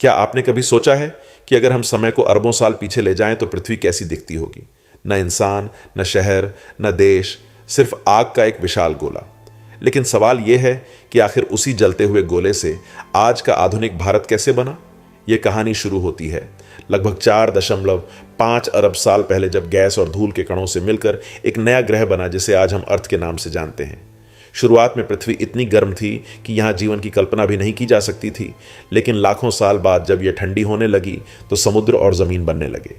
क्या आपने कभी सोचा है कि अगर हम समय को अरबों साल पीछे ले जाएं तो पृथ्वी कैसी दिखती होगी? न इंसान, न शहर, न देश, सिर्फ आग का एक विशाल गोला। लेकिन सवाल यह है कि आखिर उसी जलते हुए गोले से आज का आधुनिक भारत कैसे बना? यह कहानी शुरू होती है लगभग 4.5 अरब साल पहले, जब गैस और धूल के कणों से मिलकर एक नया ग्रह बना जिसे आज हम अर्थ के नाम से जानते हैं। शुरुआत में पृथ्वी इतनी गर्म थी कि यहाँ जीवन की कल्पना भी नहीं की जा सकती थी, लेकिन लाखों साल बाद जब यह ठंडी होने लगी तो समुद्र और जमीन बनने लगे।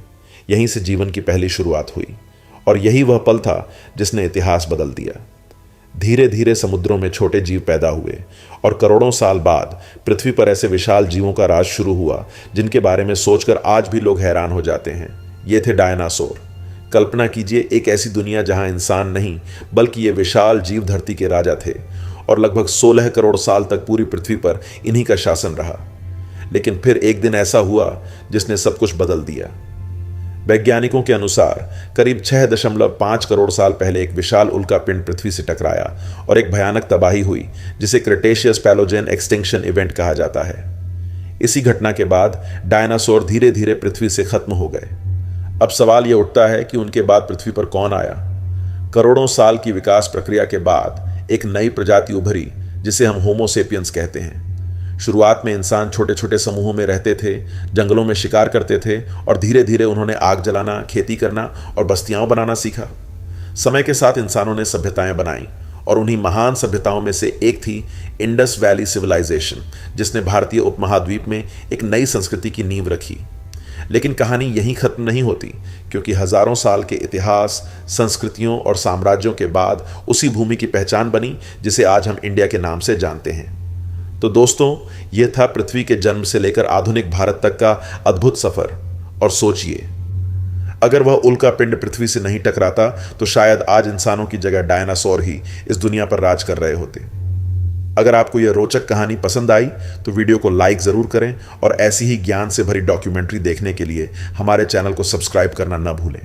यहीं से जीवन की पहली शुरुआत हुई और यही वह पल था जिसने इतिहास बदल दिया। धीरे धीरे समुद्रों में छोटे जीव पैदा हुए और करोड़ों साल बाद पृथ्वी पर ऐसे विशाल जीवों का राज शुरू हुआ जिनके बारे में सोचकर आज भी लोग हैरान हो जाते हैं। ये थे डायनासोर। कल्पना कीजिए, एक ऐसी दुनिया जहां इंसान नहीं बल्कि ये विशाल जीव धरती के राजा थे और लगभग 16 करोड़ साल तक पूरी पृथ्वी पर इन्हीं का शासन रहा। लेकिन फिर एक दिन ऐसा हुआ जिसने सब कुछ बदल दिया। वैज्ञानिकों के अनुसार करीब 6.5 करोड़ साल पहले एक विशाल उल्का पिंड पृथ्वी से टकराया और एक भयानक तबाही हुई जिसे क्रेटेशियस पैलोजेन एक्सटिंक्शन इवेंट कहा जाता है। इसी घटना के बाद डायनासोर धीरे धीरे पृथ्वी से खत्म हो गए। अब सवाल यह उठता है कि उनके बाद पृथ्वी पर कौन आया? करोड़ों साल की विकास प्रक्रिया के बाद एक नई प्रजाति उभरी जिसे हम होमो सेपियंस कहते हैं। शुरुआत में इंसान छोटे छोटे समूहों में रहते थे, जंगलों में शिकार करते थे और धीरे धीरे उन्होंने आग जलाना, खेती करना और बस्तियां बनाना सीखा। समय के साथ इंसानों ने सभ्यताएं बनाई और उन्हीं महान सभ्यताओं में से एक थी इंडस वैली सिविलाइजेशन, जिसने भारतीय उपमहाद्वीप में एक नई संस्कृति की नींव रखी। लेकिन कहानी यहीं खत्म नहीं होती, क्योंकि हजारों साल के इतिहास, संस्कृतियों और साम्राज्यों के बाद उसी भूमि की पहचान बनी जिसे आज हम इंडिया के नाम से जानते हैं। तो दोस्तों, यह था पृथ्वी के जन्म से लेकर आधुनिक भारत तक का अद्भुत सफर। और सोचिए, अगर वह उल्का पिंड पृथ्वी से नहीं टकराता तो शायद आज इंसानों की जगह डायनासोर ही इस दुनिया पर राज कर रहे होते। अगर आपको यह रोचक कहानी पसंद आई तो वीडियो को लाइक जरूर करें और ऐसी ही ज्ञान से भरी डॉक्यूमेंट्री देखने के लिए हमारे चैनल को सब्सक्राइब करना न भूलें।